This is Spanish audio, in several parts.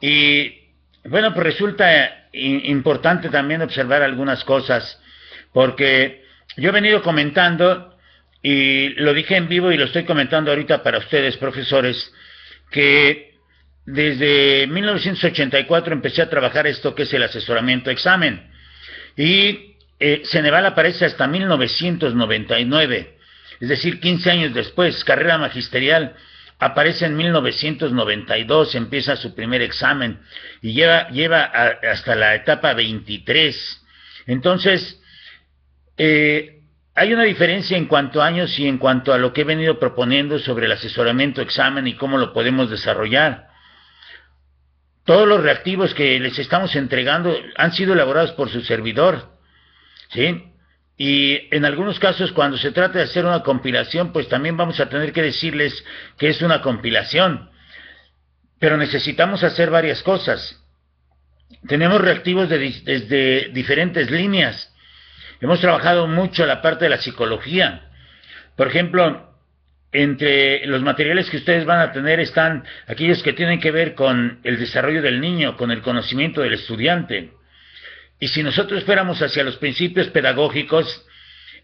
Y bueno, pues resulta importante también observar algunas cosas, porque yo he venido comentando, y lo dije en vivo y lo estoy comentando ahorita para ustedes, profesores, que desde 1984 empecé a trabajar esto que es el asesoramiento examen. Y Ceneval aparece hasta 1999, es decir, 15 años después. Carrera magisterial aparece en 1992, empieza su primer examen y hasta la etapa 23. Entonces, hay una diferencia en cuanto a años y en cuanto a lo que he venido proponiendo sobre el asesoramiento examen y cómo lo podemos desarrollar. Todos los reactivos que les estamos entregando han sido elaborados por su servidor, ¿sí? Y en algunos casos, cuando se trata de hacer una compilación, pues también vamos a tener que decirles que es una compilación. Pero necesitamos hacer varias cosas. Tenemos reactivos desde diferentes líneas. Hemos trabajado mucho la parte de la psicología. Por ejemplo, entre los materiales que ustedes van a tener están aquellos que tienen que ver con el desarrollo del niño, con el conocimiento del estudiante. Y si nosotros fuéramos hacia los principios pedagógicos,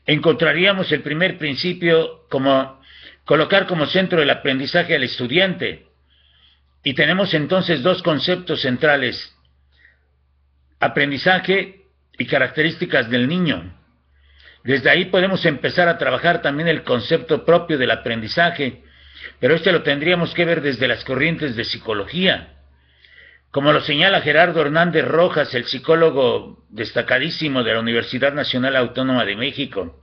encontraríamos el primer principio como colocar como centro del aprendizaje al estudiante. Y tenemos entonces dos conceptos centrales: aprendizaje y características del niño. Desde ahí podemos empezar a trabajar también el concepto propio del aprendizaje, pero este lo tendríamos que ver desde las corrientes de psicología. Como lo señala Gerardo Hernández Rojas, el psicólogo destacadísimo de la Universidad Nacional Autónoma de México,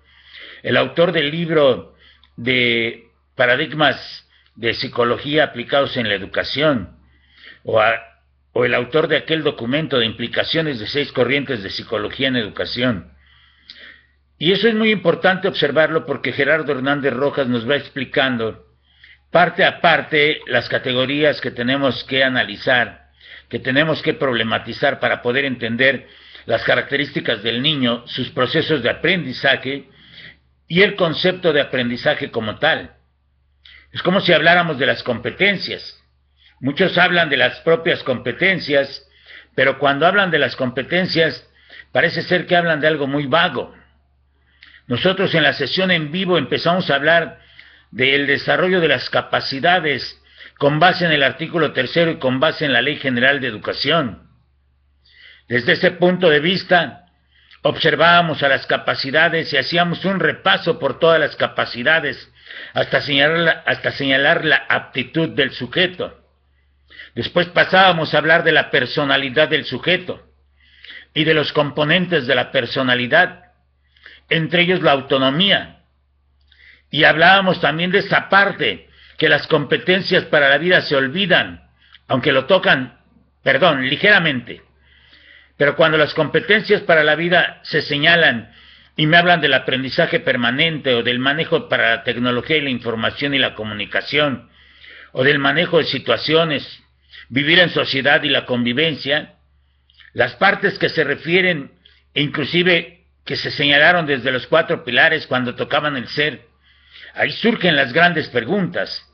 el autor del libro de Paradigmas de Psicología aplicados en la educación, o el autor de aquel documento de implicaciones de 6 corrientes de psicología en educación. Y eso es muy importante observarlo, porque Gerardo Hernández Rojas nos va explicando parte a parte las categorías que tenemos que analizar, que tenemos que problematizar para poder entender las características del niño, sus procesos de aprendizaje y el concepto de aprendizaje como tal. Es como si habláramos de las competencias. Muchos hablan de las propias competencias, pero cuando hablan de las competencias parece ser que hablan de algo muy vago. Nosotros en la sesión en vivo empezamos a hablar del desarrollo de las capacidades con base en el artículo 3 y con base en la Ley General de Educación. Desde ese punto de vista, observábamos a las capacidades y hacíamos un repaso por todas las capacidades hasta señalar la aptitud del sujeto. Después pasábamos a hablar de la personalidad del sujeto y de los componentes de la personalidad, entre ellos la autonomía. Y hablábamos también de esa parte, que las competencias para la vida se olvidan, aunque lo tocan, ligeramente. Pero cuando las competencias para la vida se señalan y me hablan del aprendizaje permanente, o del manejo para la tecnología y la información y la comunicación, o del manejo de situaciones, vivir en sociedad y la convivencia, las partes que se refieren, e inclusive que se señalaron desde los 4 pilares cuando tocaban el ser, ahí surgen las grandes preguntas.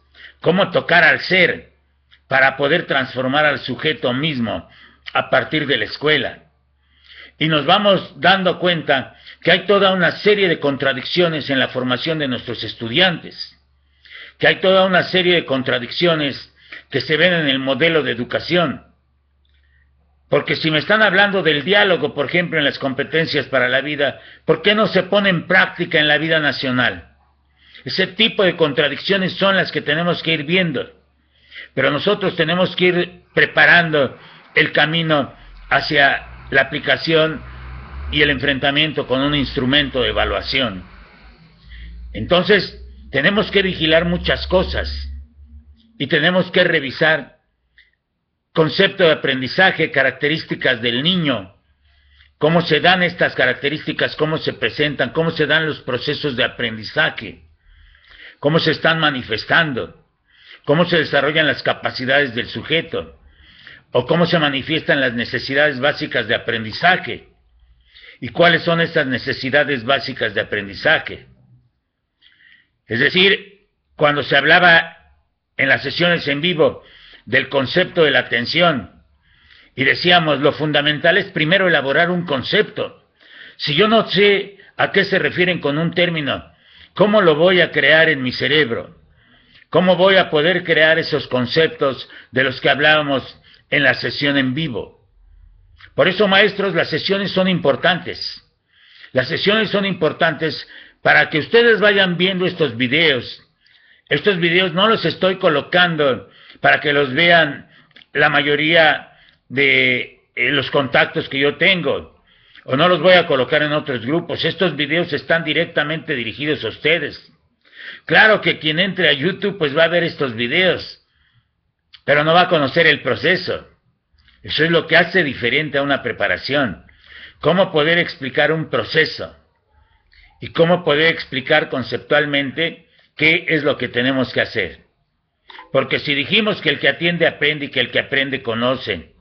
¿Cómo tocar al ser para poder transformar al sujeto mismo a partir de la escuela? Y nos vamos dando cuenta que hay toda una serie de contradicciones en la formación de nuestros estudiantes, que hay toda una serie de contradicciones que se ven en el modelo de educación. Porque si me están hablando del diálogo, por ejemplo, en las competencias para la vida, ¿por qué no se pone en práctica en la vida nacional? Ese tipo de contradicciones son las que tenemos que ir viendo. Pero nosotros tenemos que ir preparando el camino hacia la aplicación y el enfrentamiento con un instrumento de evaluación. Entonces, tenemos que vigilar muchas cosas y tenemos que revisar concepto de aprendizaje, características del niño, cómo se dan estas características, cómo se presentan, cómo se dan los procesos de aprendizaje, cómo se están manifestando, cómo se desarrollan las capacidades del sujeto, o cómo se manifiestan las necesidades básicas de aprendizaje, y cuáles son estas necesidades básicas de aprendizaje. Es decir, cuando se hablaba en las sesiones en vivo del concepto de la atención, Y decíamos, lo fundamental es primero elaborar un concepto. Si yo no sé a qué se refieren con un término, ¿cómo lo voy a crear en mi cerebro? ¿Cómo voy a poder crear esos conceptos de los que hablábamos en la sesión en vivo? Por eso, maestros, las sesiones son importantes. Las sesiones son importantes para que ustedes vayan viendo estos videos. Estos videos no los estoy colocando para que los vean la mayoría de los contactos que yo tengo, o no los voy a colocar en otros grupos. Estos videos están directamente dirigidos a ustedes. Claro que quien entre a YouTube pues va a ver estos videos, pero no va a conocer el proceso. Eso es lo que hace diferente a una preparación. Cómo poder explicar un proceso y cómo poder explicar conceptualmente qué es lo que tenemos que hacer. Porque si dijimos que el que atiende aprende y que el que aprende conoce,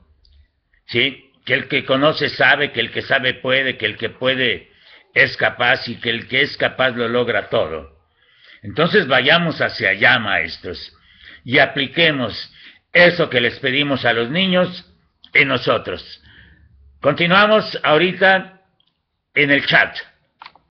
¿sí? Que el que conoce sabe, que el que sabe puede, que el que puede es capaz y que el que es capaz lo logra todo. Entonces vayamos hacia allá, maestros, y apliquemos eso que les pedimos a los niños en nosotros. Continuamos ahorita en el chat.